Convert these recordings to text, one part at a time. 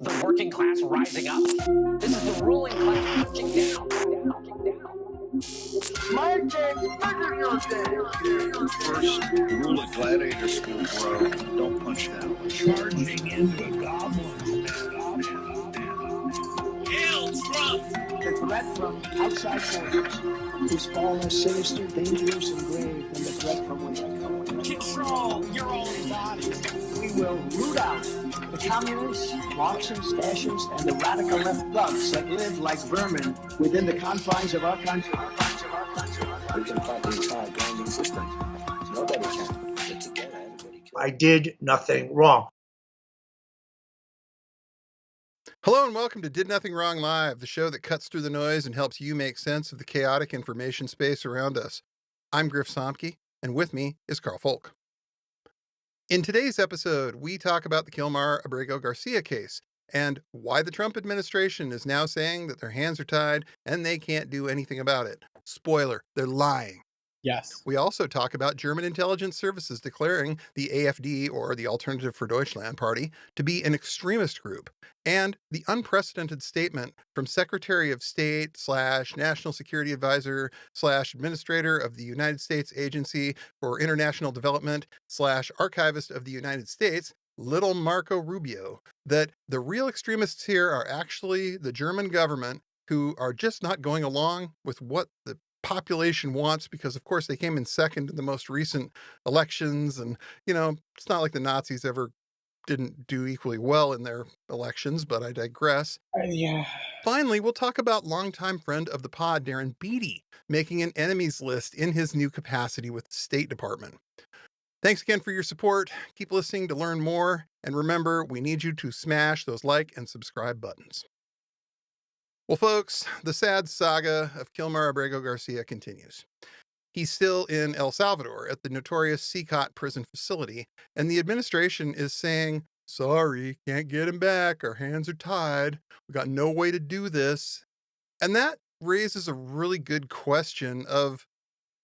the working class rising up. This is the ruling class punching down. My day, bigger your day. First rule of gladiator school, bro. Don't punch down. Charging into a goblin. Hail Trump! The threat from outside forces is far less sinister, dangerous, and grave than the threat from within. Control your own body. We will root out the communists, Marxists, fascists, and the radical left thugs that live like vermin within the confines of our country. We can fight the entire grinding system. Nobody can. But together, everybody can. I did nothing wrong. Hello and welcome to Did Nothing Wrong Live, the show that cuts through the noise and helps you make sense of the chaotic information space around us. I'm Griff, and with me is Karl Folk. In today's episode, we talk about the Kilmar Abrego Garcia case and why the Trump administration is now saying that their hands are tied and they can't do anything about it. Spoiler, they're lying. Yes. We also talk about German intelligence services declaring the AfD, or the Alternative for Deutschland Party, to be an extremist group, and the unprecedented statement from Secretary of State / National Security Advisor / Administrator of the United States Agency for International Development / Archivist of the United States, Little Marco Rubio, that the real extremists here are actually the German government, who are just not going along with what the population wants, because of course they came in second in the most recent elections, and it's not like the Nazis ever didn't do equally well in their elections, but I digress. Yeah. Finally, we'll talk about longtime friend of the pod Darren Beatty making an enemies list in his new capacity with the State Department. Thanks again for your support. Keep listening to learn more, and remember, we need you to smash those like and subscribe buttons. Well, folks, the sad saga of Kilmar Abrego Garcia continues. He's still in El Salvador at the notorious CCOT prison facility, and the administration is saying, sorry, can't get him back. Our hands are tied. We got no way to do this. And that raises a really good question of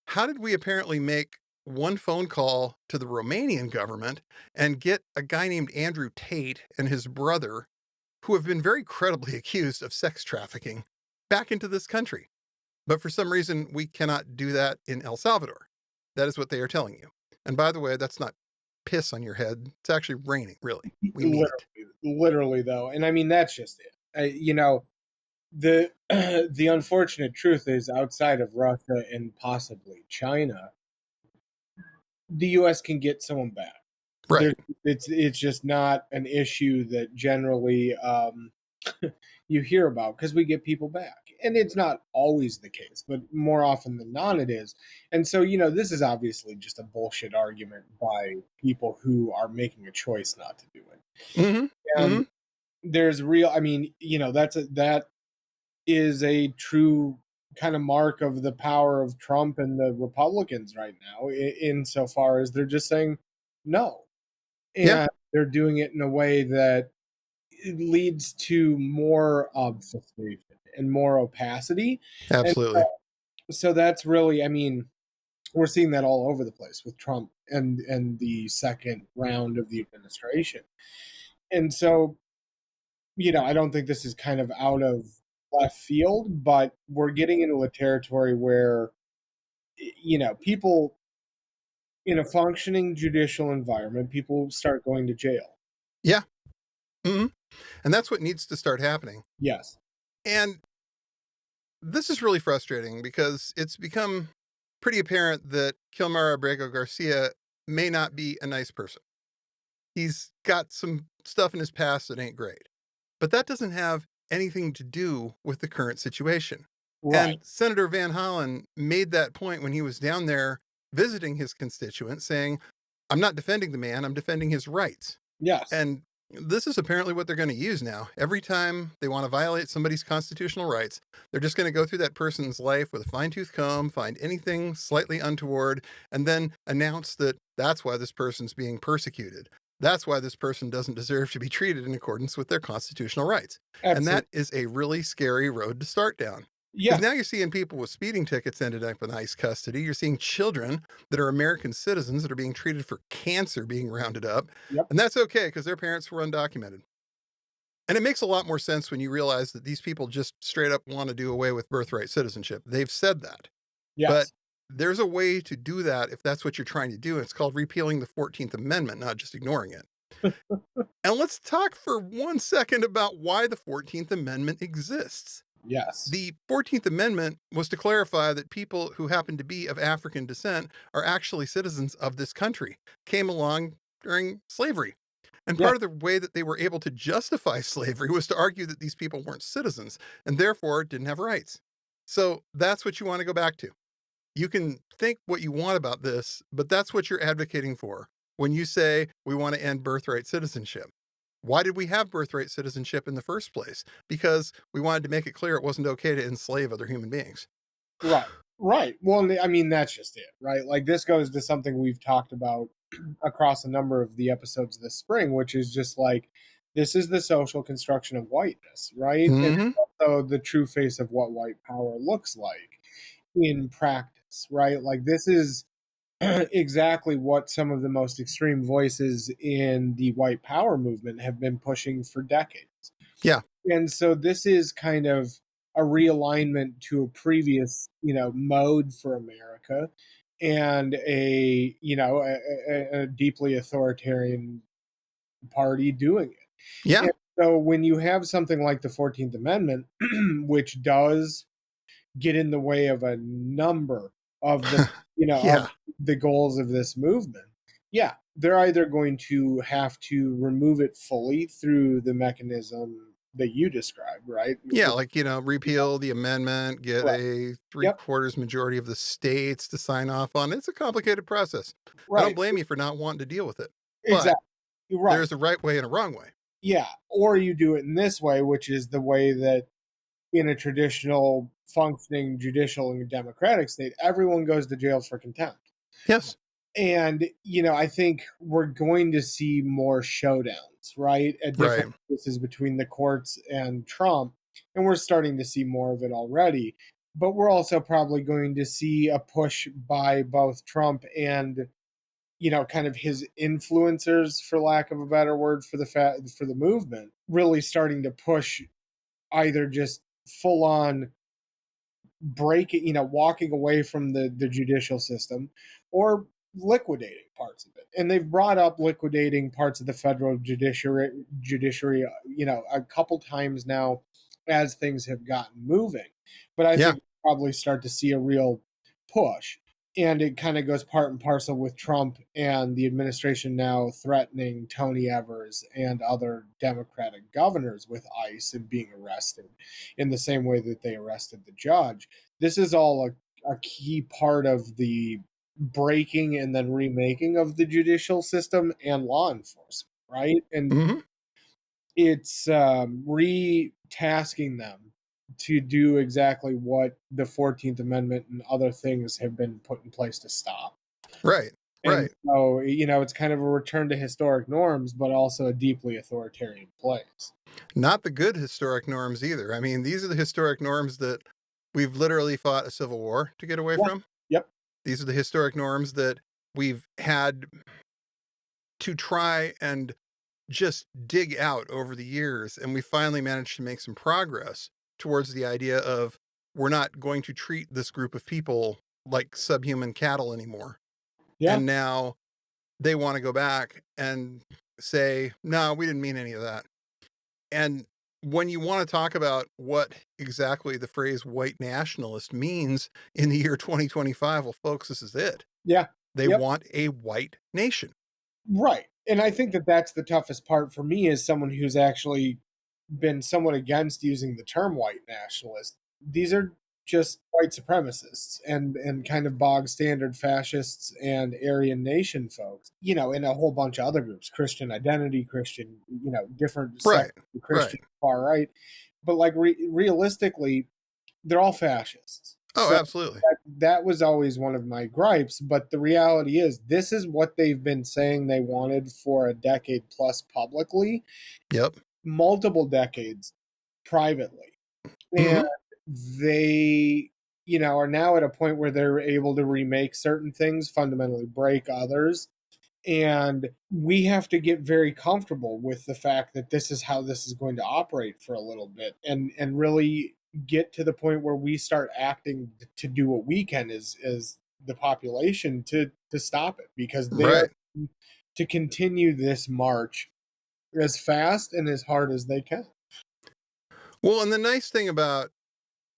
how did we apparently make one phone call to the Romanian government and get a guy named Andrew Tate and his brother, who have been very credibly accused of sex trafficking, back into this country. But for some reason, we cannot do that in El Salvador. That is what they are telling you. And by the way, that's not piss on your head. It's actually raining, really. We mean it. Literally, though. And I mean, that's just it. The unfortunate truth is, outside of Russia and possibly China, the U.S. can get someone back. Right. It's just not an issue that generally you hear about, because we get people back. And it's not always the case, but more often than not it is. And so, this is obviously just a bullshit argument by people who are making a choice not to do it. Mm-hmm. And there's real, that is a true kind of mark of the power of Trump and the Republicans right now, insofar as they're just saying no. And they're doing it in a way that it leads to more obfuscation and more opacity. Absolutely. And so that's really, we're seeing that all over the place with Trump and the second round of the administration. And so, I don't think this is kind of out of left field, but we're getting into a territory where, people in a functioning judicial environment, people start going to jail. Yeah. Mm-hmm. And that's what needs to start happening. Yes. And this is really frustrating because it's become pretty apparent that Kilmar Abrego Garcia may not be a nice person. He's got some stuff in his past that ain't great. But that doesn't have anything to do with the current situation. Right. And Senator Van Hollen made that point when he was down there visiting his constituents, saying, I'm not defending the man, I'm defending his rights. Yes. And this is apparently what they're going to use now. Every time they want to violate somebody's constitutional rights, they're just going to go through that person's life with a fine-tooth comb, find anything slightly untoward, and then announce that that's why this person's being persecuted. That's why this person doesn't deserve to be treated in accordance with their constitutional rights. Absolutely. And that is a really scary road to start down. Yeah. Because now you're seeing people with speeding tickets ended up in ICE custody. You're seeing children that are American citizens that are being treated for cancer being rounded up. Yep. And that's okay because their parents were undocumented. And it makes a lot more sense when you realize that these people just straight up want to do away with birthright citizenshiip. They've said that. Yes. But there's a way to do that if that's what you're trying to do. And it's called repealing the 14th Amendment, not just ignoring it. And let's talk for 1 second about why the 14th Amendment exists. Yes. The 14th Amendment was to clarify that people who happen to be of African descent are actually citizens of this country, came along during slavery. And part of the way that they were able to justify slavery was to argue that these people weren't citizens and therefore didn't have rights. So that's what you want to go back to. You can think what you want about this, but that's what you're advocating for when you say we want to end birthright citizenship. Why did we have birthright citizenship in the first place? Because we wanted to make it clear it wasn't okay to enslave other human beings. Right. Right. Well, I mean, that's just it, right? Like, this goes to something we've talked about across a number of the episodes this spring, which is just like, this is the social construction of whiteness, right? And also the true face of what white power looks like in practice, right? Like, this is exactly what some of the most extreme voices in the white power movement have been pushing for decades. Yeah. And so this is kind of a realignment to a previous, mode for America, and a deeply authoritarian party doing it. Yeah. And so when you have something like the 14th Amendment, which does get in the way of a number of the, of the goals of this movement, they're either going to have to remove it fully through the mechanism that you described, right? Yeah, like, repeal the amendment, get a 3/4 majority of the states to sign off on it. It's a complicated process. I don't blame you for not wanting to deal with it. Exactly. Right. There's a right way and a wrong way. Yeah. Or you do it in this way, which is the way that in a traditional functioning judicial and democratic state, everyone goes to jail for contempt. Yes. And, I think we're going to see more showdowns, right? At different places between the courts and Trump. And we're starting to see more of it already. But we're also probably going to see a push by both Trump and, kind of his influencers, for lack of a better word, for the movement, really starting to push either just full on breaking, walking away from the judicial system, or liquidating parts of it. And they've brought up liquidating parts of the federal judiciary, a couple times now as things have gotten moving. But I think we'll probably start to see a real push. And it kind of goes part and parcel with Trump and the administration now threatening Tony Evers and other Democratic governors with ICE and being arrested in the same way that they arrested the judge. This is all a key part of the breaking and then remaking of the judicial system and law enforcement, right? And it's retasking them to do exactly what the 14th Amendment and other things have been put in place to stop. Right. And so, it's kind of a return to historic norms, but also a deeply authoritarian place. Not the good historic norms either. I mean, these are the historic norms that we've literally fought a civil war to get away from. Yep. These are the historic norms that we've had to try and just dig out over the years. And we finally managed to make some progress towards the idea of we're not going to treat this group of people like subhuman cattle anymore. Yeah. And now they want to go back and say, no, we didn't mean any of that. And when you want to talk about what exactly the phrase white nationalist means in the year 2025, well, folks, this is it. Yeah. They want a white nation. Right. And I think that that's the toughest part for me as someone who's actually been somewhat against using the term white nationalist. These are just white supremacists and kind of bog standard fascists and Aryan nation folks, and a whole bunch of other groups, Christian identity, Christian, different Christian far right. But like realistically, they're all fascists. Oh, so absolutely. That was always one of my gripes. But the reality is this is what they've been saying they wanted for a decade plus publicly. Yep. Multiple decades privately. And they, are now at a point where they're able to remake certain things, fundamentally break others. And we have to get very comfortable with the fact that this is how this is going to operate for a little bit, and really get to the point where we start acting to do what we can as the population to stop it, because they are Right. to continue this march as fast and as hard as they can. Well, and the nice thing about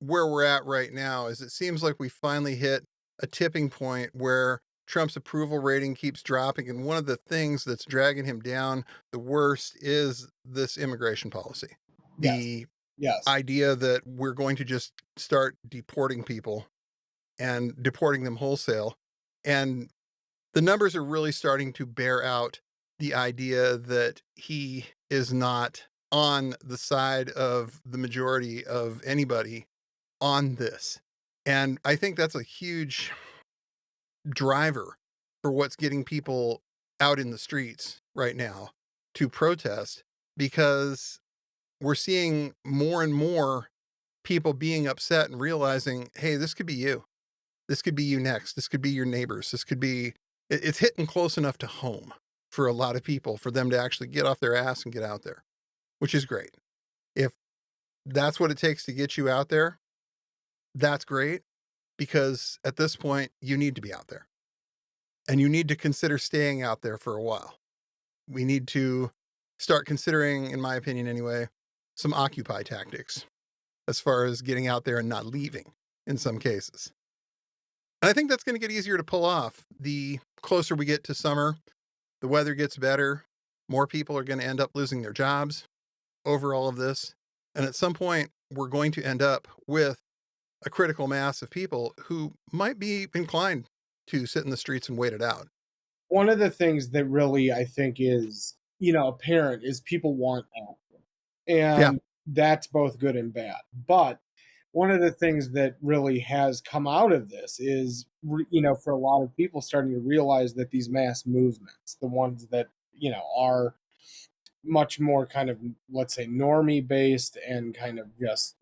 where we're at right now is it seems like we finally hit a tipping point where Trump's approval rating keeps dropping. And one of the things that's dragging him down the worst is this immigration policy. The Yes. idea that we're going to just start deporting people and deporting them wholesale. And the numbers are really starting to bear out the idea that he is not on the side of the majority of anybody on this. And I think that's a huge driver for what's getting people out in the streets right now to protest, because we're seeing more and more people being upset and realizing, hey, this could be you. This could be you next. This could be your neighbors. This could be, it's hitting close enough to home for a lot of people for them to actually get off their ass and get out there, which is great. If that's what it takes to get you out there, that's great, because at this point you need to be out there and you need to consider staying out there for a while. We need to start considering, in my opinion anyway, some occupy tactics as far as getting out there and not leaving in some cases. And I think that's going to get easier to pull off the closer we get to summer. The weather gets better. More people are going to end up losing their jobs over all of this. And at some point, we're going to end up with a critical mass of people who might be inclined to sit in the streets and wait it out. One of the things that really, I think, is, apparent is people want action. And that's both good and bad. But one of the things that really has come out of this is, for a lot of people starting to realize that these mass movements, the ones that, are much more kind of, let's say, normie based and kind of just,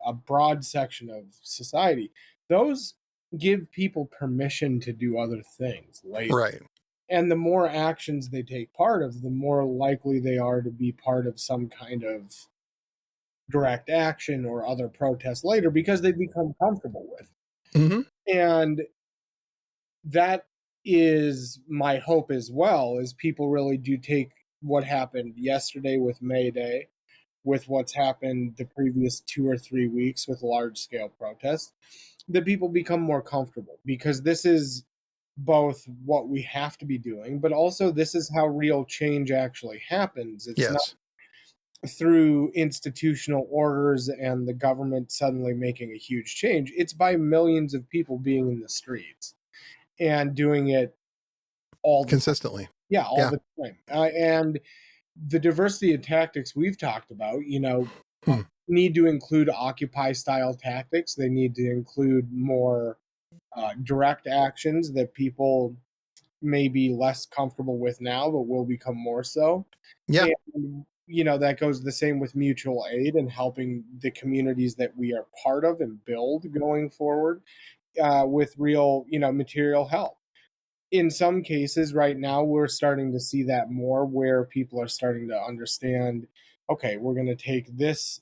a broad section of society, those give people permission to do other things later. Right. And the more actions they take part of, the more likely they are to be part of some kind of direct action or other protest later, because they become comfortable with it. Mm-hmm. And that is my hope as well, is people really do take what happened yesterday with May Day, with what's happened the previous 2 or 3 weeks with large scale protests, that people become more comfortable, because this is both what we have to be doing, but also this is how real change actually happens. It's not through institutional orders and the government suddenly making a huge change. It's by millions of people being in the streets and doing it all consistently. The time. And the diversity of tactics we've talked about, need to include Occupy style tactics. They need to include more direct actions that people may be less comfortable with now, but will become more so. Yeah. And, that goes the same with mutual aid and helping the communities that we are part of and build going forward with real, material help. In some cases right now, we're starting to see that more, where people are starting to understand, okay, we're going to take this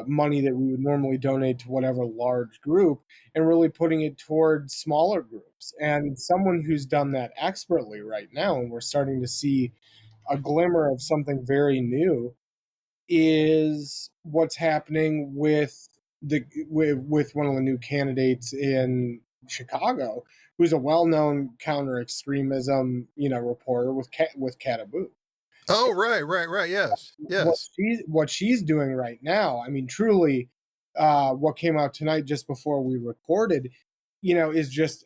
money that we would normally donate to whatever large group and really putting it towards smaller groups. And someone who's done that expertly right now, and we're starting to see a glimmer of something very new, is what's happening with one of the new candidates in Chicago, who's a well-known counter-extremism, reporter with Cataboo. Oh, right. Yes. What she's doing right now, I mean, truly, what came out tonight just before we recorded, is just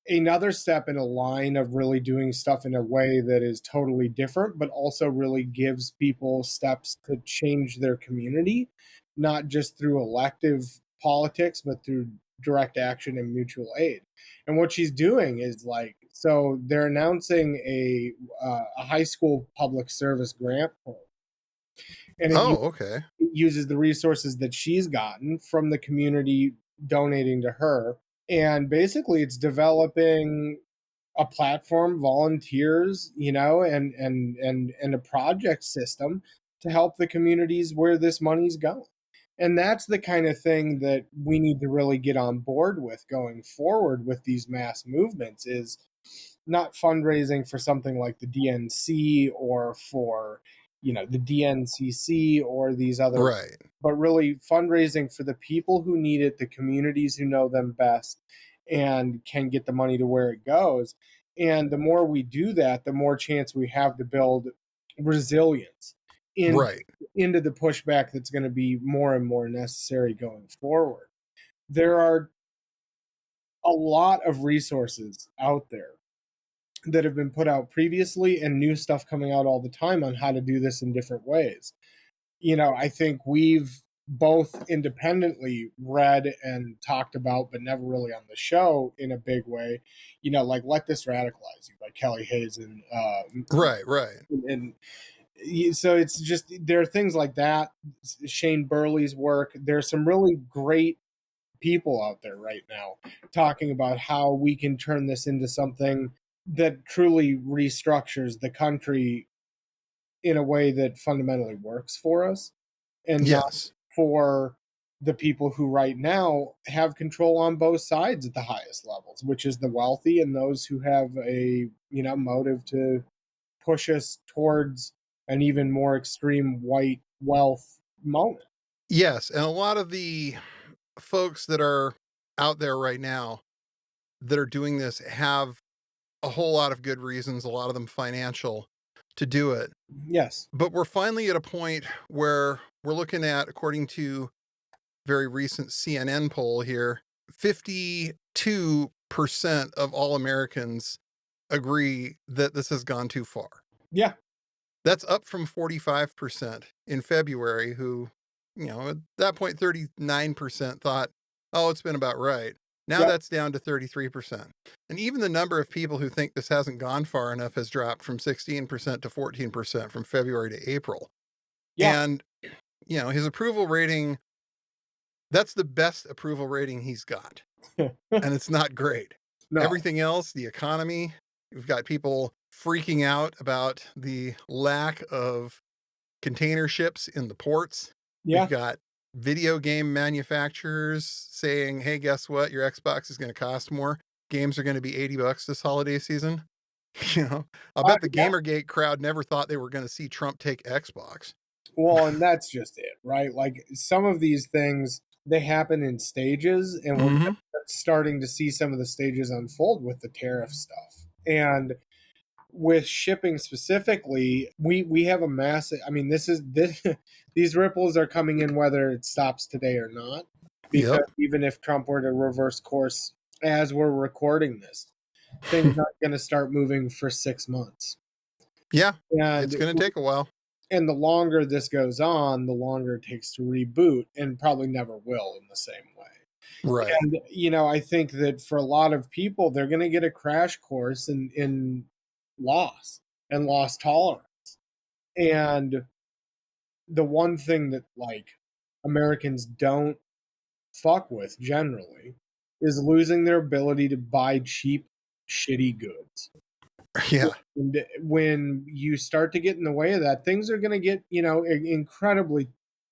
another step in a line of really doing stuff in a way that is totally different, but also really gives people steps to change their community, not just through elective politics, but through direct action and mutual aid. And what she's doing is so they're announcing a high school public service grant program. And it uses the resources that she's gotten from the community donating to her. And basically it's developing a platform, volunteers, and a project system to help the communities where this money's going. And that's the kind of thing that we need to really get on board with going forward with these mass movements, is not fundraising for something like the DNC or for, the DNCC or these other, Right. but really fundraising for the people who need it, the communities who know them best and can get the money to where it goes. And the more we do that, the more chance we have to build resilience Right. into the pushback that's going to be more and more necessary going forward. There are a lot of resources out there that have been put out previously and new stuff coming out all the time on how to do this in different ways. I think we've both independently read and talked about, but never really on the show in a big way, like Let This Radicalize You by Kelly Hayes Right. and so it's just, there are things like that. Shane Burley's work. There's some really great people out there right now talking about how we can turn this into something that truly restructures the country in a way that fundamentally works for us, and not Yes. for the people who right now have control on both sides at the highest levels, which is the wealthy and those who have a motive to push us towards an even more extreme white wealth moment. Yes. And a lot of the folks that are out there right now that are doing this have a whole lot of good reasons, a lot of them financial, to do it. Yes. But we're finally at a point where we're looking at, according to very recent CNN poll here, 52% of all Americans agree that this has gone too far. Yeah. That's up from 45% in February, who, at that point, 39% thought, oh, it's been about right. Now Yep. that's down to 33%. And even the number of people who think this hasn't gone far enough has dropped from 16% to 14% from February to April. Yeah. And, his approval rating, that's the best approval rating he's got. And it's not great. No. Everything else, the economy, we've got people freaking out about the lack of container ships in the ports. Yeah. We've got video game manufacturers saying, hey, guess what? Your Xbox is going to cost more. Games are going to be $80 this holiday season. I'll bet the Yeah. Gamergate crowd never thought they were going to see Trump take Xbox. Well, and that's just it, right? Like, some of these things, they happen in stages, and we're starting to see some of the stages unfold with the tariff stuff. And with shipping specifically, we have a massive, these ripples are coming in whether it stops today or not, because even if Trump were to reverse course as we're recording this, things aren't going to start moving for 6 months. Yeah, and it's going to take a while. And the longer this goes on, the longer it takes to reboot, and probably never will in the same way. Right. And, I think that for a lot of people, they're going to get a crash course in loss and loss tolerance. And the one thing that, Americans don't fuck with generally is losing their ability to buy cheap, shitty goods. Yeah. And when you start to get in the way of that, things are going to get, incredibly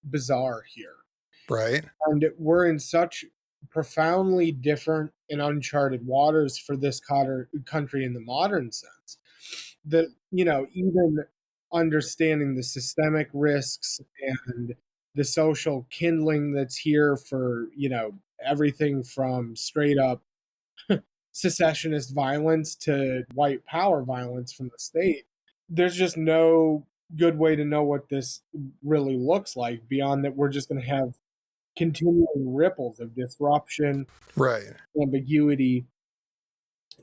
bizarre here. Right. And we're in such profoundly different and uncharted waters for this country in the modern sense that, even understanding the systemic risks and the social kindling that's here for, everything from straight up secessionist violence to white power violence from the state, there's just no good way to know what this really looks like beyond that we're just going to have continuing ripples of disruption, right, ambiguity,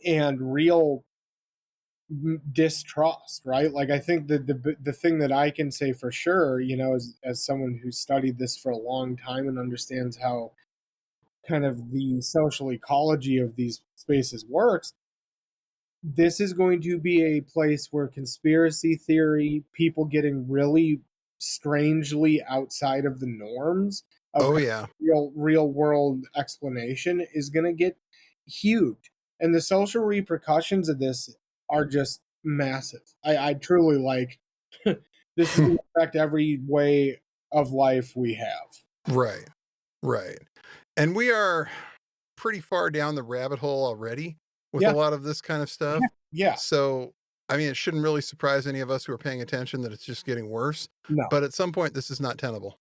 and real distrust, right? Like, I think that the thing that I can say for sure, as someone who studied this for a long time and understands how kind of the social ecology of these spaces works, this is going to be a place where conspiracy theory, people getting really strangely outside of the norms of real world explanation, is going to get huge. And the social repercussions of this are just massive. I truly like this is going to affect every way of life we have. Right. Right. And we are pretty far down the rabbit hole already with Yeah. a lot of this kind of stuff. Yeah. So, I mean, it shouldn't really surprise any of us who are paying attention that it's just getting worse. No. But at some point, this is not tenable.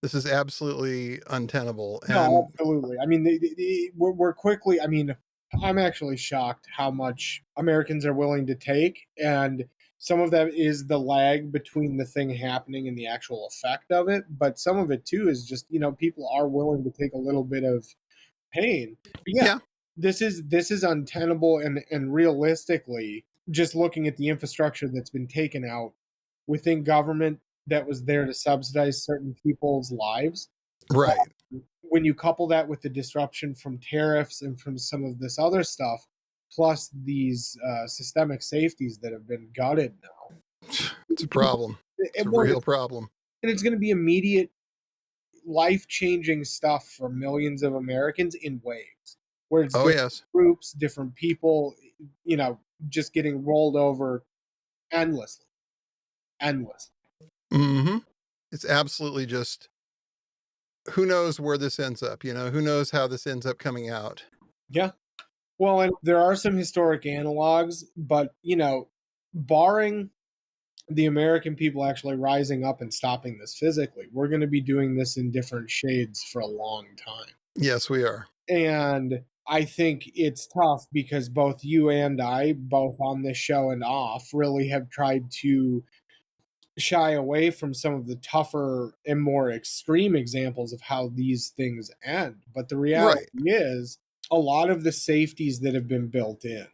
This is absolutely untenable. And No, absolutely. I mean, we're quickly. I mean, I'm actually shocked how much Americans are willing to take, and some of that is the lag between the thing happening and the actual effect of it. But some of it too is just people are willing to take a little bit of pain. But Yeah. this is untenable, and realistically, just looking at the infrastructure that's been taken out within government that was there to subsidize certain people's lives. right. When you couple that with the disruption from tariffs and from some of this other stuff, plus these systemic safeties that have been gutted now, It's a problem. It's a well, real problem. and it's going to be immediate, life-changing stuff for millions of Americans in waves, where it's Oh, different yes. groups, different people, just getting rolled over endlessly. Mm-hmm. It's absolutely just, who knows where this ends up? Who knows how this ends up coming out? Yeah. Well, and there are some historic analogs, but barring the American people actually rising up and stopping this physically, we're going to be doing this in different shades for a long time. Yes, we are. And I think it's tough because both you and I, both on this show and off, really have tried to shy away from some of the tougher and more extreme examples of how these things end. But the reality is, a lot of the safeties that have been built in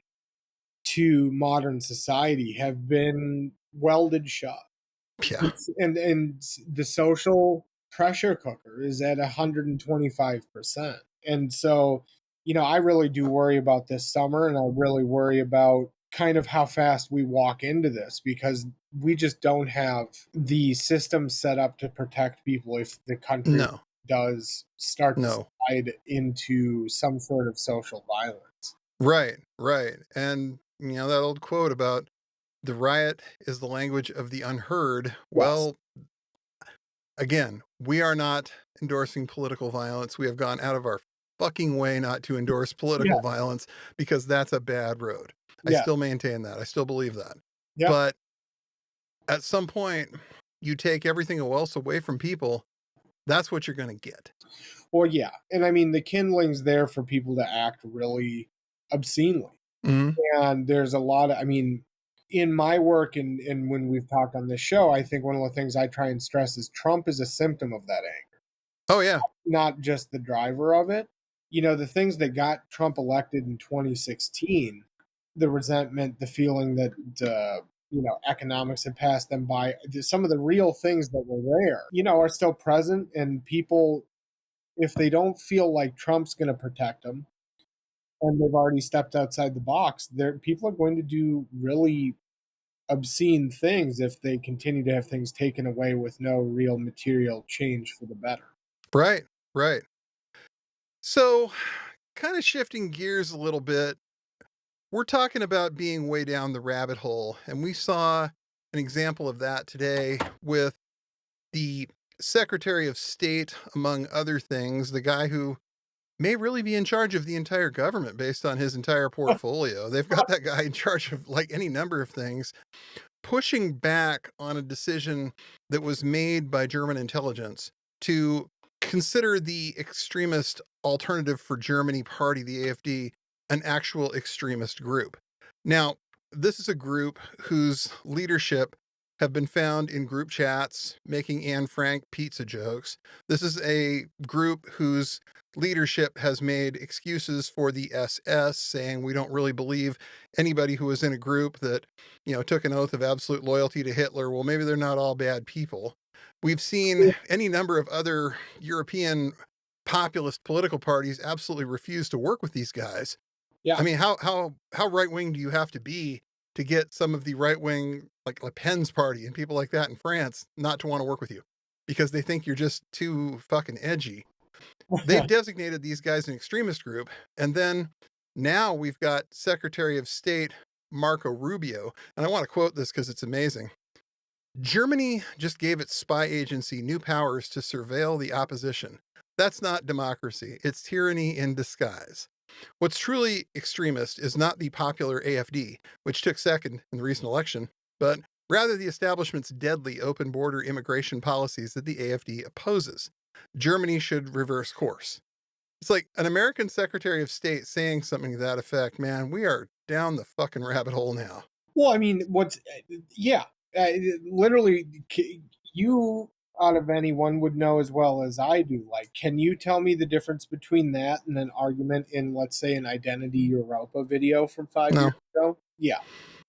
to modern society have been welded shut. Yeah. And the social pressure cooker is at 125%. And so, I really do worry about this summer, and I really worry about kind of how fast we walk into this, because we just don't have the system set up to protect people if the country does start to slide into some sort of social violence. Right. And that old quote about the riot is the language of the unheard. Yes. Well, again, we are not endorsing political violence. We have gone out of our fucking way not to endorse political violence, because that's a bad road. I still maintain that. I still believe that. Yeah. But at some point, you take everything else away from people, that's what you're going to get. Well, yeah. And I mean, the kindling's there for people to act really obscenely. Mm-hmm. And there's a lot of, in my work and when we've talked on this show, I think one of the things I try and stress is Trump is a symptom of that anger. Oh, yeah. Not just the driver of it. The things that got Trump elected in 2016, the resentment, the feeling that, economics had passed them by, some of the real things that were there, are still present. And people, if they don't feel like Trump's going to protect them, and they've already stepped outside the box, people are going to do really obscene things if they continue to have things taken away with no real material change for the better. Right. So, kind of shifting gears a little bit, we're talking about being way down the rabbit hole, and we saw an example of that today with the Secretary of State, among other things, the guy who may really be in charge of the entire government based on his entire portfolio. They've got that guy in charge of any number of things, pushing back on a decision that was made by German intelligence to consider the extremist Alternative for Germany Party, the AfD, an actual extremist group. Now, this is a group whose leadership have been found in group chats making Anne Frank pizza jokes. This is a group whose leadership has made excuses for the SS, saying we don't really believe anybody who was in a group that, took an oath of absolute loyalty to Hitler. Well, maybe they're not all bad people. We've seen any number of other European populist political parties absolutely refuse to work with these guys. Yeah. I mean, how right-wing do you have to be to get some of the right-wing, like Le Pen's party and people like that in France, not to want to work with you because they think you're just too fucking edgy? They've designated these guys an extremist group, and then Now we've got Secretary of State Marco Rubio, and I want to quote this because it's amazing. Germany just gave its spy agency new powers to surveil the opposition. That's not democracy. It's tyranny in disguise. What's truly extremist is not the popular AfD, which took second in the recent election, but rather the establishment's deadly open border immigration policies that the AfD opposes. Germany should reverse course. It's like an American Secretary of State saying something to that effect. Man, we are down the fucking rabbit hole now. Well, I mean, literally, you out of anyone would know as well as I do. Like, can you tell me the difference between that and an argument in, let's say, an Identity Europa video from 5 years ago? Yeah.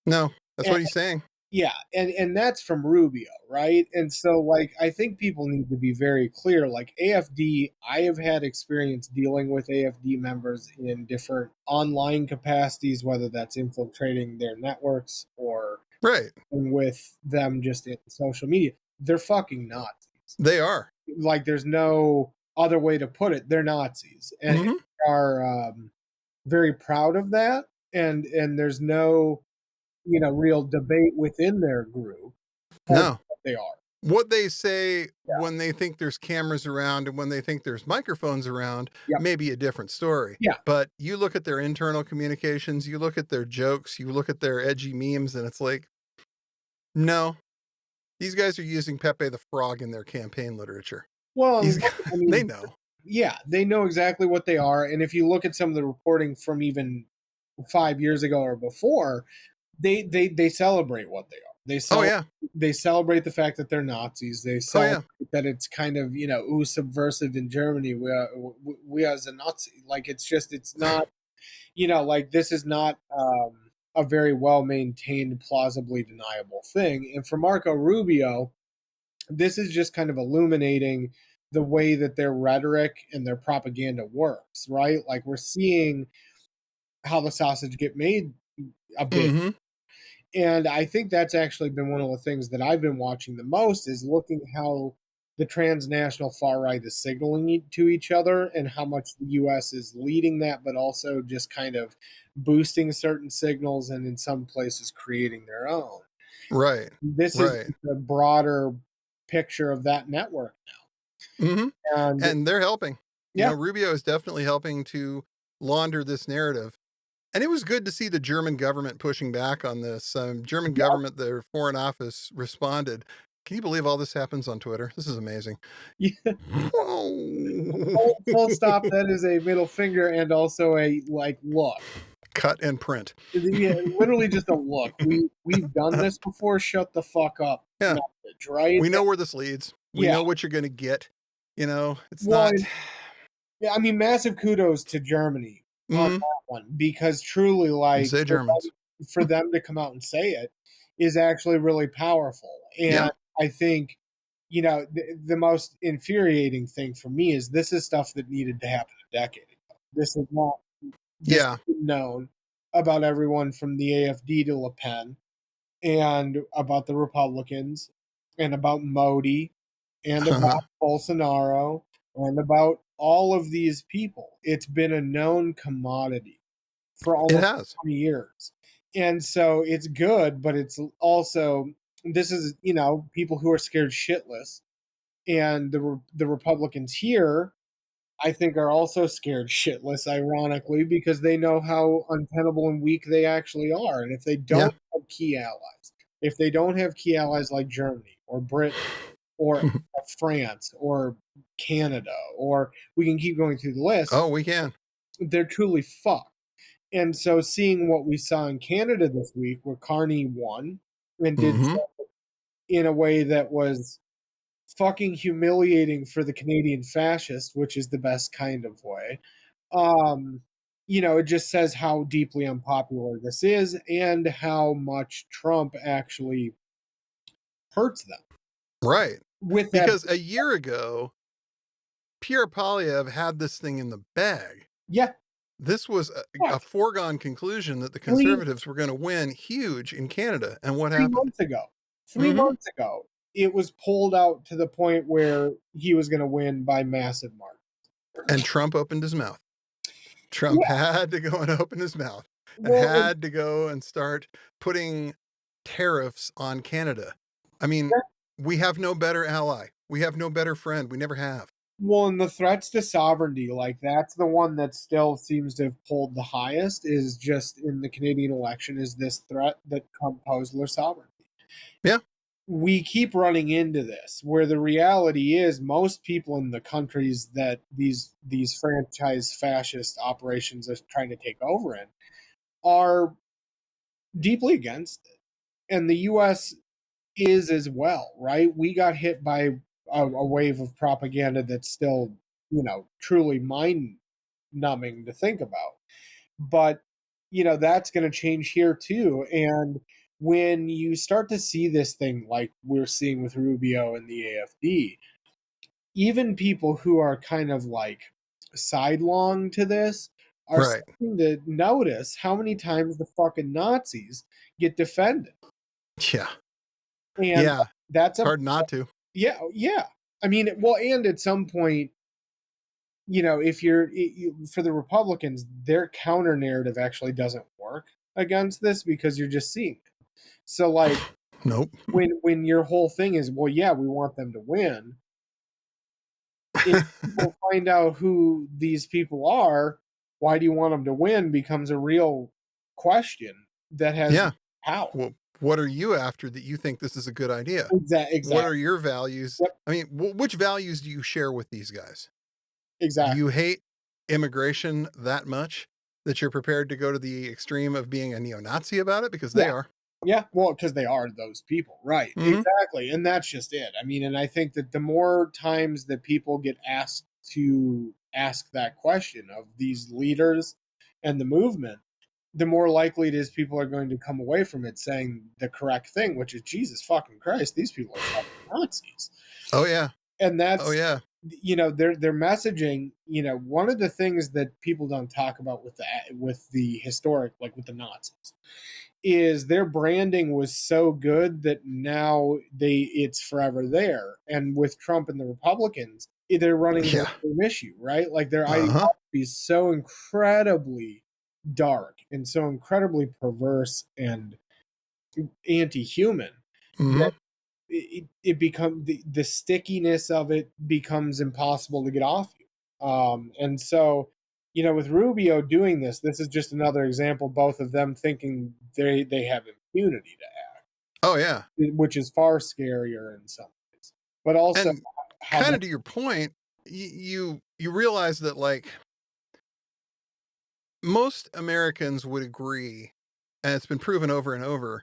No, that's what he's saying. Yeah, and that's from Rubio, right? And so, like, I think people need to be very clear. Like, AfD, I have had experience dealing with AfD members in different online capacities, whether that's infiltrating their networks or right with them just in social media. They're fucking Nazis. They are. Like, there's no other way to put it. They're Nazis, and they are very proud of that. And there's no real debate within their group. No, they are. What they say when they think there's cameras around and when they think there's microphones around may be a different story. Yeah. But you look at their internal communications, you look at their jokes, you look at their edgy memes, and it's like, no, these guys are using Pepe the Frog in their campaign literature. Well, I mean, they know. Yeah, they know exactly what they are. And if you look at some of the reporting from even 5 years ago or before, they celebrate what they are. They celebrate the fact that they're Nazis. They celebrate that it's kind of, subversive in Germany. We as a Nazi. Like, it's not, like, this is not a very well-maintained, plausibly deniable thing. And for Marco Rubio, this is just kind of illuminating the way that their rhetoric and their propaganda works, right? Like, we're seeing how the sausage get made a bit. And I think that's actually been one of the things that I've been watching the most, is looking how the transnational far right is signaling to each other and how much the U.S. is leading that, but also just kind of boosting certain signals and in some places creating their own. Right. This is the broader picture of that network now. And they're helping. Yeah. Rubio is definitely helping to launder this narrative. And it was good to see the German government pushing back on this. German government, their foreign office responded. Can you believe all this happens on Twitter? This is amazing. Yeah. Full stop. That is a middle finger and also a look. Cut and print. Yeah, literally just a look. We've done this before. Shut the fuck up. Yeah. Message, right? We know where this leads. We know what you're going to get. It's not. Yeah, I mean, massive kudos to Germany on that one, because truly, like, for them to come out and say it is actually really powerful. And I think, the most infuriating thing for me is this is stuff that needed to happen a decade ago. This is not known about everyone from the AfD to Le Pen, and about the Republicans, and about Modi, and about Bolsonaro, and about all of these people. It's been a known commodity for almost 20 years. And so it's good, but it's also, this is, people who are scared shitless. And the Republicans here, I think, are also scared shitless, ironically, because they know how untenable and weak they actually are. And if they don't have key allies, if they don't have key allies like Germany or Britain or France or Canada, or we can keep going through the list. Oh, we can. They're truly fucked. And so seeing what we saw in Canada this week, where Carney won and did so in a way that was fucking humiliating for the Canadian fascist, which is the best kind of way. It just says how deeply unpopular this is and how much Trump actually hurts them. Right. Because a year ago, Pierre Poilievre had this thing in the bag. Yeah. This was a foregone conclusion that the Conservatives were going to win huge in Canada. And what happened? 3 months ago, it was pulled out to the point where he was going to win by massive margins. And Trump opened his mouth. Trump had to go and open his mouth and Well, had to go and start putting tariffs on Canada. I mean, we have no better ally. We have no better friend. We never have. well, and the threats to sovereignty, like that's the one that still seems to have pulled the highest, is just in the Canadian election, is this threat that Trump posed their sovereignty. Yeah. We keep running into this, where the reality is most people in the countries that these franchise fascist operations are trying to take over in are deeply against it. And the US is as well, right? We got hit by a wave of propaganda that's still, truly mind numbing to think about. But, that's going to change here too. And when you start to see this thing like we're seeing with Rubio and the AFD, even people who are kind of like sidelong to this are Right. starting to notice how many times the fucking Nazis get defended. Yeah. And Yeah. that's It's hard not to. Yeah. I mean, well, and at some point, if for the Republicans, their counter narrative actually doesn't work against this because you're just seeing it. So, like, Nope. when your whole thing is, well, yeah, we want them to win. If people find out who these people are, why do you want them to win? Becomes a real question that has how. Well, what are you after that you think this is a good idea? Exactly. What are your values? Yep. I mean, which values do you share with these guys? Exactly. Do you hate immigration that much that you're prepared to go to the extreme of being a neo-Nazi about it? Because they are. Yeah, well, because they are those people, right? Mhm. Exactly, and that's just it. I mean, and I think that the more times that people get asked to ask that question of these leaders and the movement, the more likely it is people are going to come away from it saying the correct thing, which is Jesus fucking Christ, these people are fucking Nazis. Oh yeah. And that's their messaging. One of the things that people don't talk about with the historic, like with the Nazis, is their branding was so good that now it's forever there. And with Trump and the Republicans, they're running the same issue, right? Like their ideology is so incredibly dark and so incredibly perverse and anti-human that it becomes the stickiness of it becomes impossible to get off you. And so, with Rubio doing this is just another example, both of them thinking they have impunity to act. Oh yeah. Which is far scarier in some ways. But also, and kind of to your point, you realize that like most Americans would agree, and it's been proven over and over,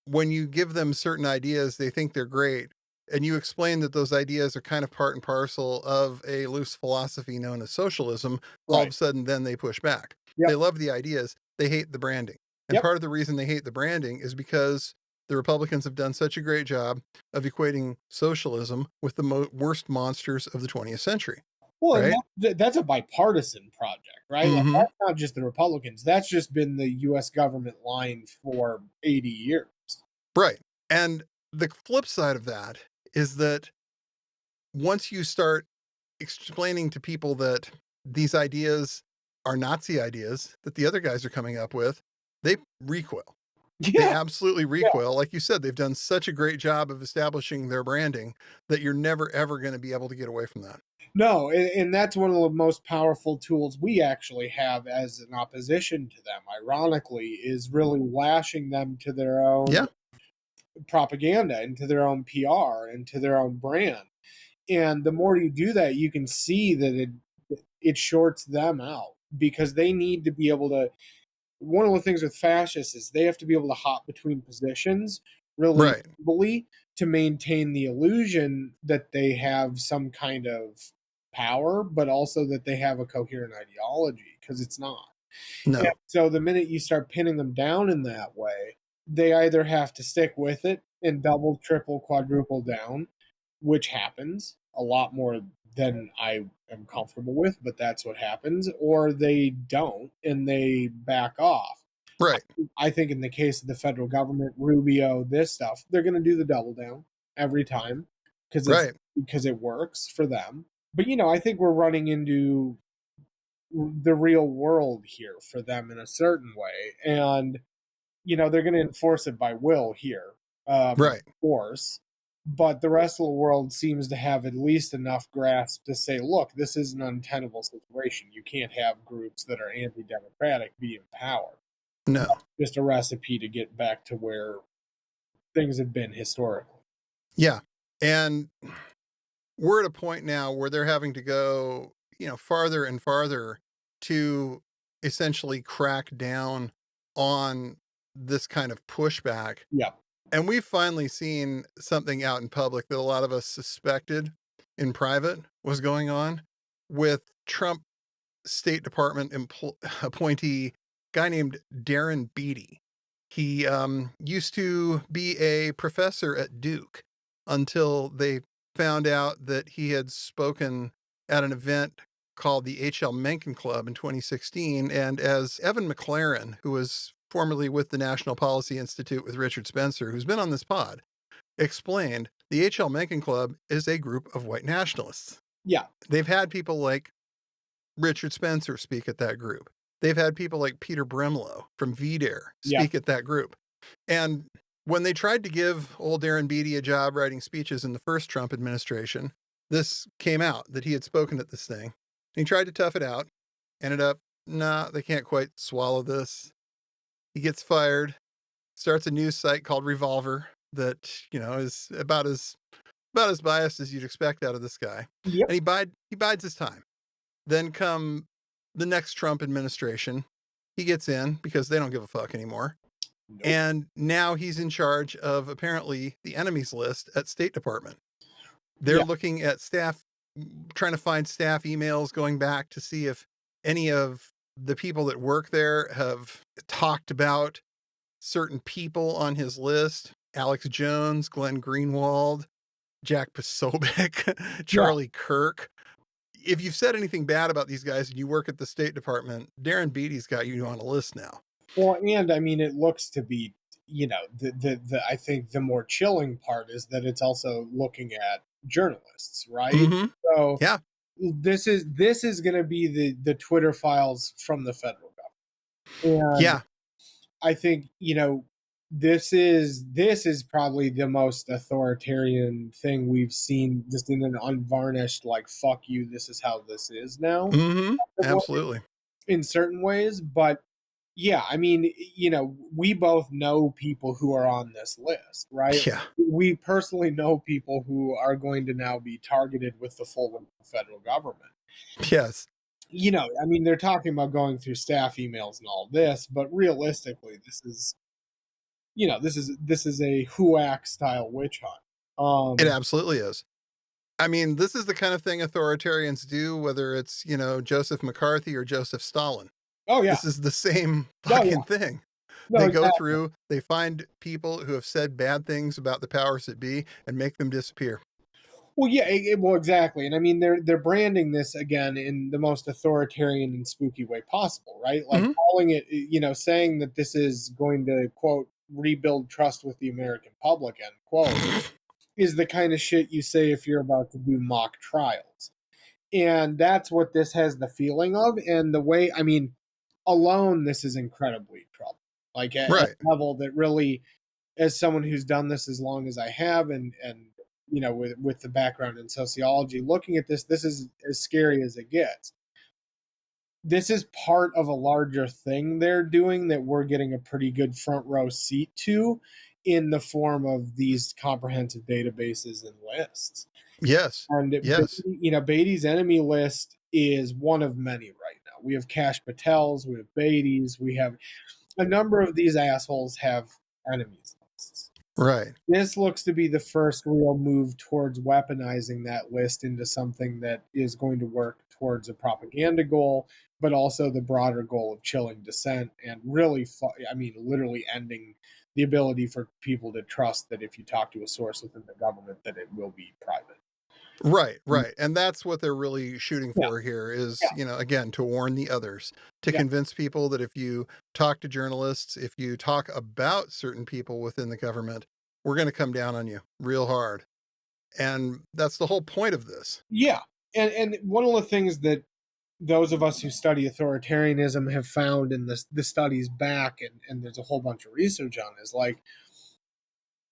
when you give them certain ideas, they think they're great. And you explain that those ideas are kind of part and parcel of a loose philosophy known as socialism. All of a sudden, then they push back. Yep. They love the ideas. They hate the branding. And part of the reason they hate the branding is because the Republicans have done such a great job of equating socialism with the worst monsters of the 20th century. Well, right? And that's a bipartisan project, right? Like, that's not just the Republicans. That's just been the U.S. government line for 80 years. Right. And the flip side of that is that once you start explaining to people that these ideas are Nazi ideas that the other guys are coming up with, they recoil. They absolutely recoil. Like you said, they've done such a great job of establishing their branding that you're never, ever going to be able to get away from that. No, and that's one of the most powerful tools we actually have as an opposition to them, ironically, is really lashing them to their own propaganda and to their own PR and to their own brand. And the more you do that, you can see that it shorts them out because they need to be able to. One of the things with fascists is they have to be able to hop between positions really easily to maintain the illusion that they have some kind of power, but also that they have a coherent ideology, because it's not. No. And so the minute you start pinning them down in that way, they either have to stick with it and double, triple, quadruple down, which happens a lot more than I am comfortable with, but that's what happens, or they don't and they back off. Right. I think in the case of the federal government, Rubio, this stuff, they're going to do the double down every time because it works for them. But, I think we're running into the real world here for them in a certain way, and they're going to enforce it by will here, Right. of course. But the rest of the world seems to have at least enough grasp to say, look, this is an untenable situation. You can't have groups that are anti-democratic be in power. No. Just a recipe to get back to where things have been historically. Yeah. And we're at a point now where they're having to go, farther and farther to essentially crack down on this kind of pushback. Yeah. And we've finally seen something out in public that a lot of us suspected in private was going on with Trump State Department appointee, guy named Darren Beattie. He used to be a professor at Duke until they found out that he had spoken at an event called the H.L. Mencken Club in 2016. And as Evan McLaren, who was formerly with the National Policy Institute with Richard Spencer, who's been on this pod, explained, the H.L. Mencken Club is a group of white nationalists. Yeah. They've had people like Richard Spencer speak at that group. They've had people like Peter Brimlow from VDARE speak at that group. And when they tried to give old Darren Beattie a job writing speeches in the first Trump administration, this came out that he had spoken at this thing. And he tried to tough it out. Ended up, they can't quite swallow this. He gets fired, starts a news site called Revolver that, is about as biased as you'd expect out of this guy. Yep. And he bides his time. Then come the next Trump administration, he gets in because they don't give a fuck anymore. Nope. And now he's in charge of apparently the enemies list at State Department. They're looking at staff, trying to find staff emails going back to see if any of the people that work there have talked about certain people on his list. Alex Jones, Glenn Greenwald, Jack Posobiec, Charlie Kirk. If you've said anything bad about these guys and you work at the State Department, Darren Beattie's got you on a list now. Well, and I mean, it looks to be, I think the more chilling part is that it's also looking at journalists, right? Mm-hmm. So yeah, this is going to be the Twitter files from the federal government. And I think, this is probably the most authoritarian thing we've seen, just in an unvarnished, like, fuck you, this is how this is now. Mm-hmm. Absolutely. In certain ways. But yeah, I mean, we both know people who are on this list, right? Yeah. We personally know people who are going to now be targeted with the full federal government. Yes. I mean, they're talking about going through staff emails and all this, but realistically, this is a HUAC style witch hunt. It absolutely is. I mean, this is the kind of thing authoritarians do, whether it's, Joseph McCarthy or Joseph Stalin. Oh, yeah. This is the same fucking thing. No, they go through, they find people who have said bad things about the powers that be and make them disappear. Well, yeah, exactly. And I mean, they're branding this again in the most authoritarian and spooky way possible, right? Like calling it, saying that this is going to, quote, rebuild trust with the American public, end quote, is the kind of shit you say if you're about to do mock trials. And that's what this has the feeling of. And the way, I mean, alone, this is incredibly troubling. Like at a level that really, as someone who's done this as long as I have, and with the background in sociology, looking at this is as scary as it gets. This is part of a larger thing they're doing that we're getting a pretty good front row seat to, in the form of these comprehensive databases and lists. Yes. And Beattie's enemy list is one of many right now. We have Kash Patels, we have Beatty's, we have a number of these assholes have enemies lists. Right. This looks to be the first real move towards weaponizing that list into something that is going to work towards a propaganda goal, but also the broader goal of chilling dissent and really, literally ending the ability for people to trust that if you talk to a source within the government, that it will be private. Right. And that's what they're really shooting for here is, again, to warn the others, to convince people that if you talk to journalists, if you talk about certain people within the government, we're going to come down on you real hard. And that's the whole point of this. Yeah. And one of the things that those of us who study authoritarianism have found in the studies back, and there's a whole bunch of research on this, like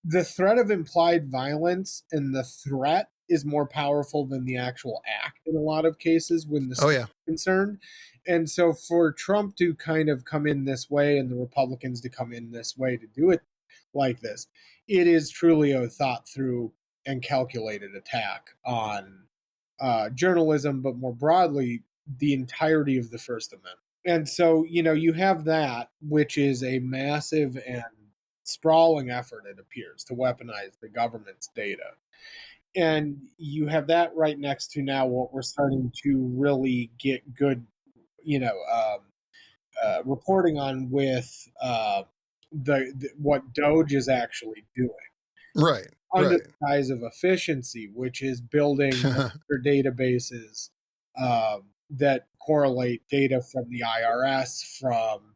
the threat of implied violence and the threat is more powerful than the actual act in a lot of cases when the Oh yeah. concerned. And so for Trump to kind of come in this way and the Republicans to come in this way to do it like this, it is truly a thought through and calculated attack on journalism, but more broadly, the entirety of the First Amendment. And so, you have that, which is a massive and sprawling effort, it appears, to weaponize the government's data. And you have that right next to now what we're starting to really get good, reporting on with what Doge is actually doing. Right. Under Right. the guise of efficiency, which is building databases that correlate data from the IRS, from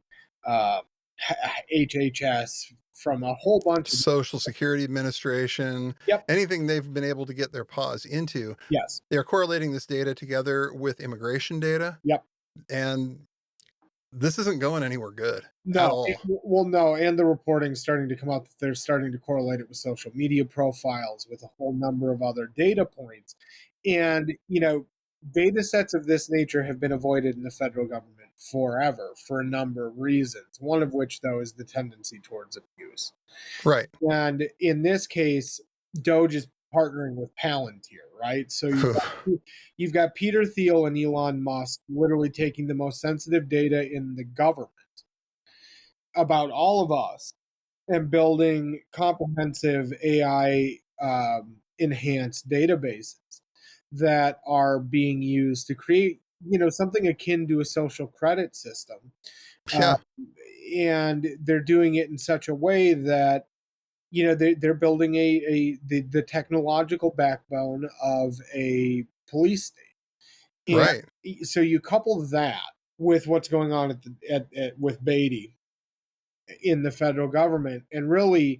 HHS, from a whole bunch of Social Security Administration, Yep. anything they've been able to get their paws into. Yes. They're correlating this data together with immigration data. Yep. And this isn't going anywhere good at No, all. no, and the reporting's starting to come out that they're starting to correlate it with social media profiles, with a whole number of other data points. And, data sets of this nature have been avoided in the federal government forever for a number of reasons, one of which, though, is the tendency towards abuse. Right. And in this case, Doge is partnering with Palantir, right? So you've got Peter Thiel and Elon Musk literally taking the most sensitive data in the government about all of us and building comprehensive AI enhanced databases that are being used to create, something akin to a social credit system. Yeah. And they're doing it in such a way that they're building the technological backbone of a police state. And Right. so you couple that with what's going on with Beatty in the federal government, and really,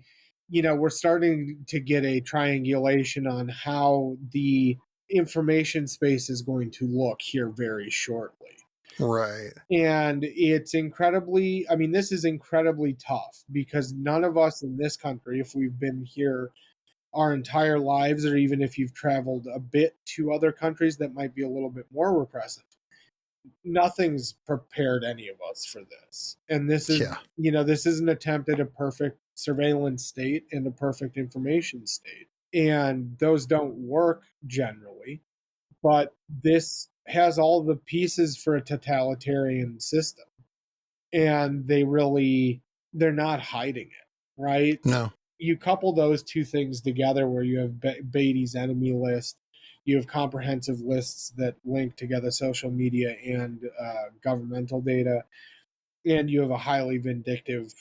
we're starting to get a triangulation on how the information space is going to look here very shortly. Right. And it's this is incredibly tough, because none of us in this country, if we've been here our entire lives, or even if you've traveled a bit to other countries that might be a little bit more repressive, nothing's prepared any of us for this. And this is, this is an attempt at a perfect surveillance state and a perfect information state. And those don't work generally, but this has all the pieces for a totalitarian system. And they're not hiding it, right? No. You couple those two things together, where you have Beatty's enemy list, you have comprehensive lists that link together social media and governmental data, and you have a highly vindictive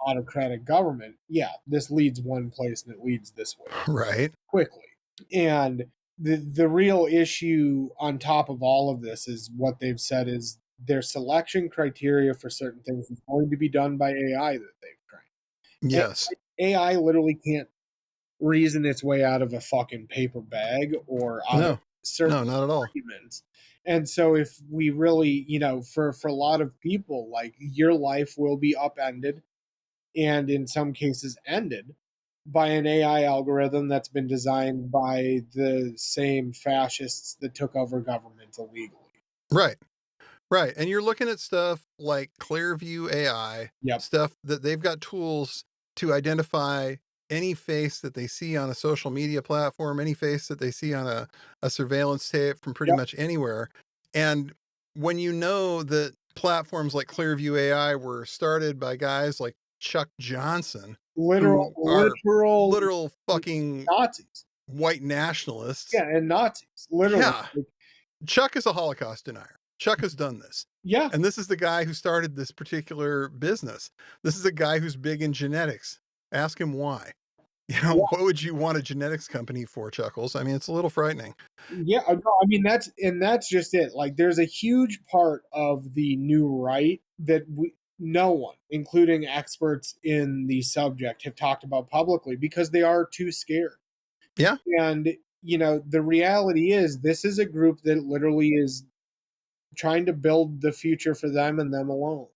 autocratic government. Yeah, this leads one place and it leads this way. Right. Quickly. And the real issue on top of all of this is what they've said is their selection criteria for certain things is going to be done by AI that they've trained. Yes. AI literally can't reason its way out of a fucking paper bag or out of certain not at all. arguments. And so if we really, for a lot of people, like, your life will be upended and in some cases ended by an AI algorithm that's been designed by the same fascists that took over government illegally. Right. Right. And you're looking at stuff like Clearview AI, stuff that they've got tools to identify any face that they see on a social media platform, any face that they see on a surveillance tape from pretty much anywhere. And when you know that platforms like Clearview AI were started by guys like Chuck Johnson, literal fucking Nazis, white nationalists. Yeah, and Nazis, literally. Yeah. Chuck is a Holocaust denier. Chuck has done this. Yeah. And this is the guy who started this particular business. This is a guy who's big in genetics. Ask him why. What would you want a genetics company for, Chuckles? I mean, it's a little frightening. Yeah, no, I mean, that's just it. Like, there's a huge part of the new right that no one, including experts in the subject, have talked about publicly because they are too scared. Yeah. And, the reality is this is a group that literally is trying to build the future for them and them alone.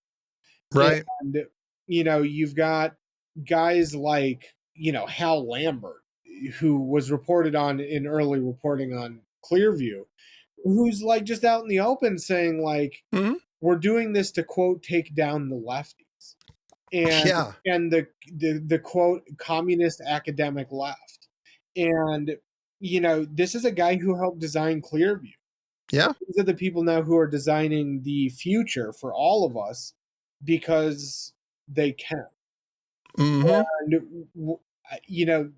Right. And, you've got guys like, Hal Lambert, who was reported on in early reporting on Clearview, who's like just out in the open saying like, Mhm. we're doing this to quote, take down the lefties. And Yeah. and the quote communist academic left. And this is a guy who helped design Clearview. Yeah. These are the people now who are designing the future for all of us because they can. Hmm. And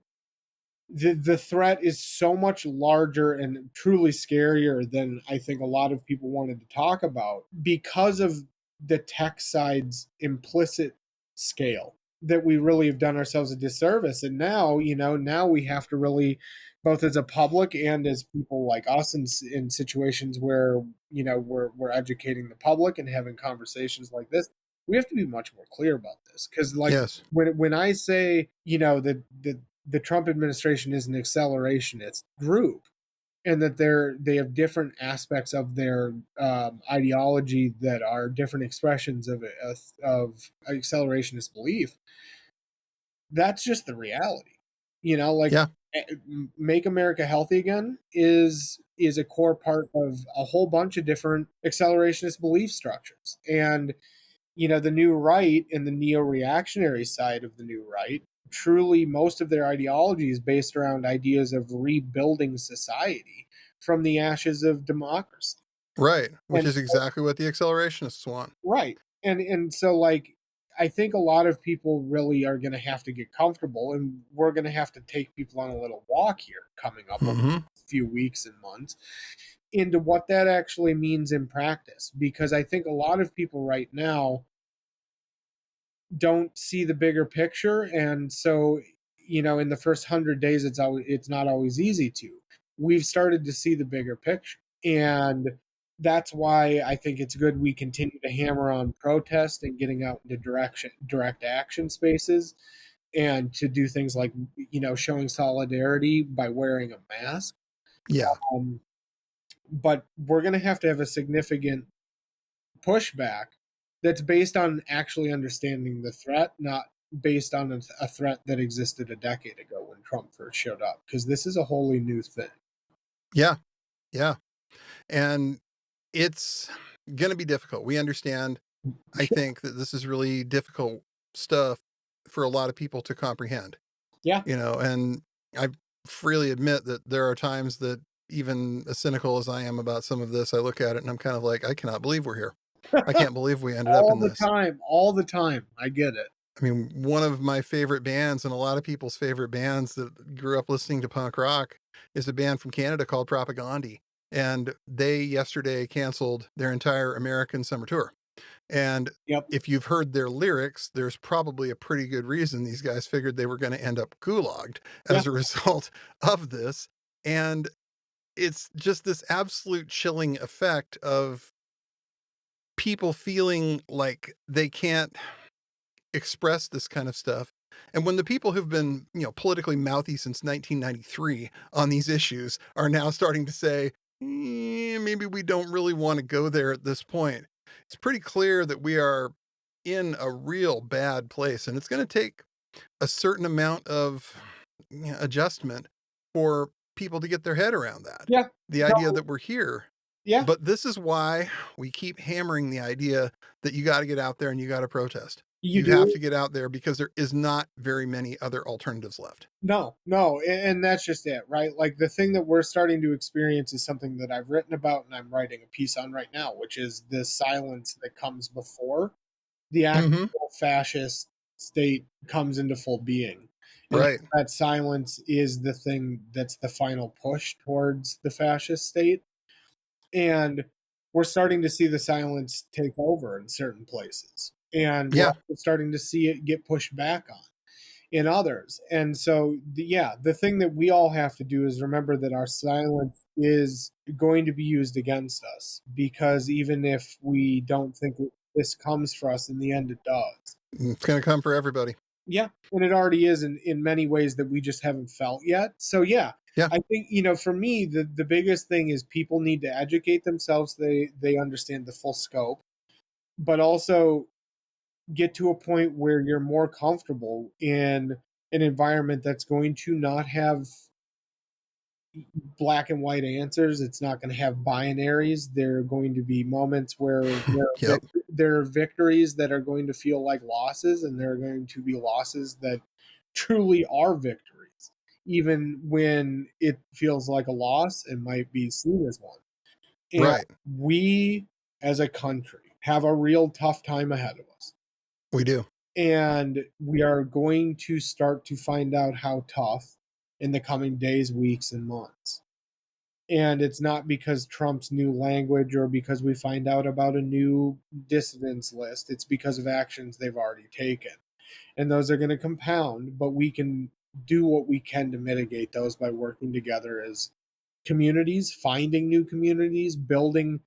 the threat is so much larger and truly scarier than I think a lot of people wanted to talk about because of the tech side's implicit scale, that we really have done ourselves a disservice. And now, now we have to really, both as a public and as people like us in situations where, we're educating the public and having conversations like this, we have to be much more clear about this. Because like Yes. when I say, that the Trump administration is an accelerationist group, and that they have different aspects of their ideology that are different expressions of accelerationist belief. That's just the reality, like Yeah. Make America Healthy Again is a core part of a whole bunch of different accelerationist belief structures. And the new right and the neo-reactionary side of the new right, truly most of their ideology is based around ideas of rebuilding society from the ashes of democracy. Right. Which And is exactly what the accelerationists want. right. And so like I think a lot of people really are going to have to get comfortable, and we're going to have to take people on a little walk here coming up over Hmm. a few weeks and months into what that actually means in practice, because I think a lot of people right now don't see the bigger picture. And so in the first 100 days it's not always easy to. We've started to see the bigger picture, and that's why I think it's good we continue to hammer on protest and getting out into direct action spaces, and to do things like showing solidarity by wearing a mask. Yeah. But we're going to have a significant pushback that's based on actually understanding the threat, not based on a threat that existed a decade ago when Trump first showed up, because this is a wholly new thing. Yeah. Yeah. And it's going to be difficult. We understand. I think that this is really difficult stuff for a lot of people to comprehend. Yeah. And I freely admit that there are times that, even as cynical as I am about some of this, I look at it and I'm kind of like, I cannot believe we're here. I can't believe we ended up in this. All the time. I get it. I mean, one of my favorite bands, and a lot of people's favorite bands that grew up listening to punk rock, is a band from Canada called Propagandhi. And they yesterday canceled their entire American summer tour. And Yep. if you've heard their lyrics, there's probably a pretty good reason these guys figured they were going to end up gulagged as a result of this. And it's just this absolute chilling effect of people feeling like they can't express this kind of stuff. And when the people who've been, politically mouthy since 1993 on these issues are now starting to say, maybe we don't really want to go there at this point, it's pretty clear that we are in a real bad place. And it's going to take a certain amount of adjustment for people to get their head around that. Yeah. The idea that we're here. Yeah. But this is why we keep hammering the idea that you got to get out there and you got to protest. You have to get out there because there is not very many other alternatives left. No. And that's just it, right? Like the thing that we're starting to experience is something that I've written about and I'm writing a piece on right now, which is the silence that comes before the actual fascist state comes into full being. And right. That silence is the thing that's the final push towards the fascist state. And we're starting to see the silence take over in certain places. And we're starting to see it get pushed back on in others. And so, the thing that we all have to do is remember that our silence is going to be used against us, because even if we don't think this comes for us, in the end it does. It's going to come for everybody. Yeah, and it already is in many ways that we just haven't felt yet. So Yeah. I think, for me, the biggest thing is people need to educate themselves. They understand the full scope, but also get to a point where you're more comfortable in an environment that's going to not have black and white answers. It's not going to have binaries. There are going to be moments where Yep. there are victories that are going to feel like losses, and there are going to be losses that truly are victories, even when it feels like a loss and might be seen as one. And Right. we, as a country, have a real tough time ahead of us. We do. And we are going to start to find out how tough in the coming days, weeks, and months. And it's not because Trump's new language or because we find out about a new dissidents list. It's because of actions they've already taken. And those are going to compound, but we can do what we can to mitigate those by working together as communities, finding new communities, building,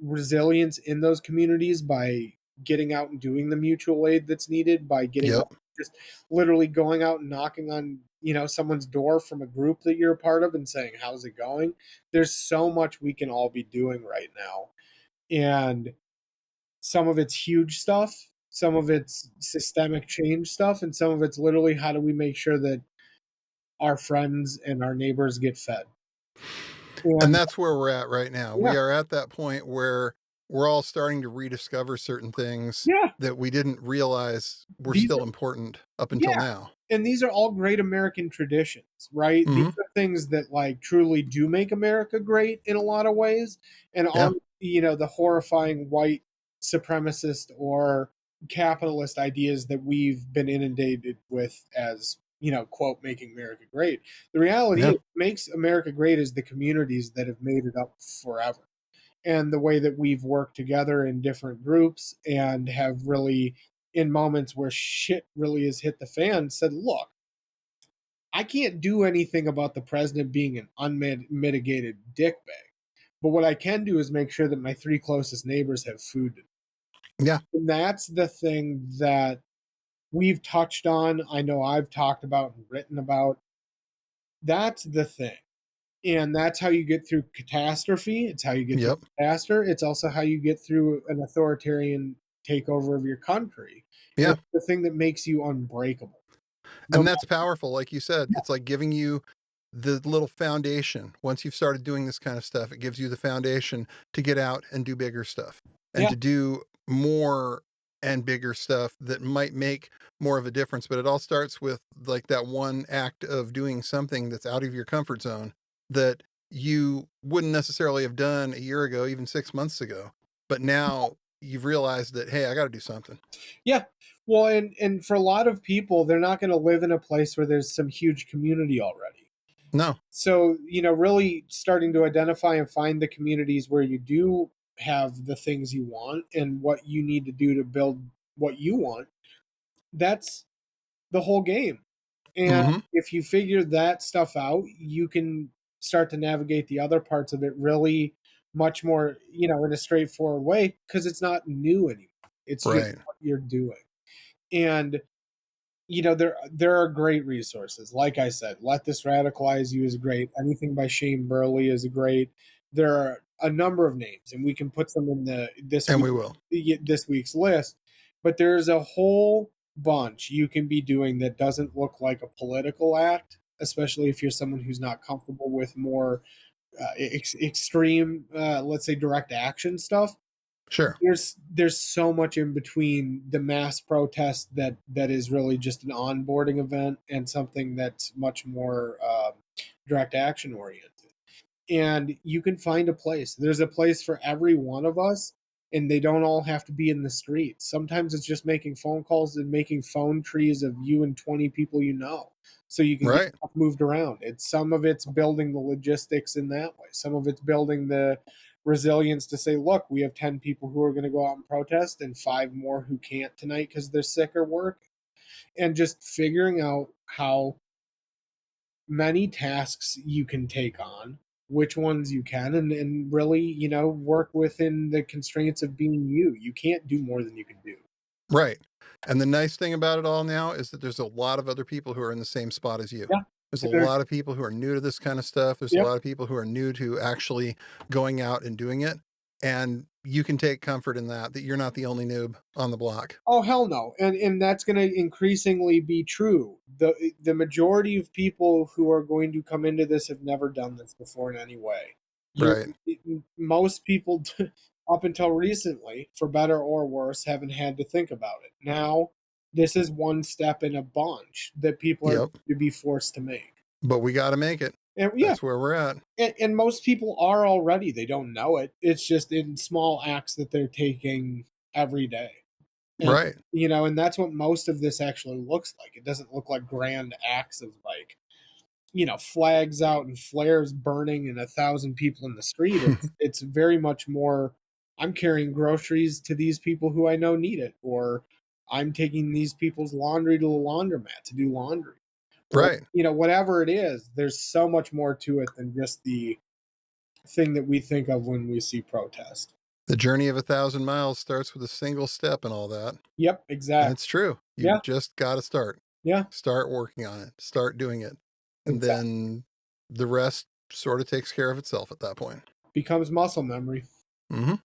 resilience in those communities by getting out and doing the mutual aid that's needed, by getting Yep. just literally going out and knocking on someone's door from a group that you're a part of and saying, how's it going? There's so much we can all be doing right now, and some of it's huge stuff, some of it's systemic change stuff, and some of it's literally how do we make sure that our friends and our neighbors get fed. And that's where we're at right now. Yeah. We are at that point where we're all starting to rediscover certain things Yeah. that we didn't realize were These still are- important up until Yeah. now. And these are all great American traditions, right? Mhm. These are things that like truly do make America great in a lot of ways, and Yeah. aren't the horrifying white supremacist or capitalist ideas that we've been inundated with as quote making America great. The reality Yeah. is, what makes America great is the communities that have made it up forever, and the way that we've worked together in different groups and have really, in moments where shit really has hit the fan, said, look, I can't do anything about the president being an unmitigated dickbag, but what I can do is make sure that my 3 closest neighbors have food. Yeah. And that's the thing that we've touched on. I know I've talked about and written about. That's the thing. And that's how you get through catastrophe. It's how you get Yep. through disaster. It's also how you get through an authoritarian takeover of your country. Yeah. It's the thing that makes you unbreakable. And that's powerful. Like you said, it's like giving you the little foundation. Once you've started doing this kind of stuff, it gives you the foundation to get out and do bigger stuff and Yeah. to do more and bigger stuff that might make more of a difference. But it all starts with like that one act of doing something that's out of your comfort zone that you wouldn't necessarily have done a year ago, even 6 months ago. But now you've realized that, hey, I got to do something. Yeah. Well, and for a lot of people, they're not going to live in a place where there's some huge community already. No. So, really starting to identify and find the communities where you do have the things you want and what you need to do to build what you want. That's the whole game. And Mhm. if you figure that stuff out, you can start to navigate the other parts of it really much more, in a straightforward way, because it's not new anymore. It's just Right. what you're doing. And there are great resources. Like I said, Let This Radicalize You is great. Anything by Shane Burley is great. There are a number of names, and we can put them in And we will. this week's list. But there's a whole bunch you can be doing that doesn't look like a political act, especially if you're someone who's not comfortable with more extreme, let's say, direct action stuff. Sure. There's so much in between the mass protest that is really just an onboarding event and something that's much more direct action oriented. And you can find a place. There's a place for every one of us, and they don't all have to be in the streets. Sometimes it's just making phone calls and making phone trees of you and 20 people so you can Right. get stuff moved around. Some of it's building the logistics in that way. Some of it's building the resilience to say, look, we have 10 people who are going to go out and protest and 5 more who can't tonight because they're sick or working. And just figuring out how many tasks you can take on, which ones you can, and really, work within the constraints of being you. You can't do more than you can do. Right. And the nice thing about it all now is that there's a lot of other people who are in the same spot as you. Yeah. There's a There- lot of people who are new to this kind of stuff. There's Yep. a lot of people who are new to actually going out and doing it. And you can take comfort in that you're not the only noob on the block. Oh hell no, and that's going to increasingly be true. The majority of people who are going to come into this have never done this before in any way. Right. Most people, up until recently, for better or worse, haven't had to think about it. Now, this is one step in a bunch that people are Yep. going to be forced to make. But we got to make it. And yeah, That's where we're at. and most people are already. They don't know it. It's just in small acts that they're taking every day. And, Right. You know, and that's what most of this actually looks like. It doesn't look like grand acts of like, you know, flags out and flares burning and 1,000 people in the street. It's very much more, I'm carrying groceries to these people who I know need it, or I'm taking these people's laundry to the laundromat to do laundry. Or, Right. you know, whatever it is, there's so much more to it than just the thing that we think of when we see protest. The journey of 1,000 miles starts with a single step and all that. Yep, And exactly. it's true. You Yeah. just got to start. Yeah. Start working on it. Start doing it. And Exactly. then the rest sort of takes care of itself at that point. Becomes muscle memory. Mm-hmm.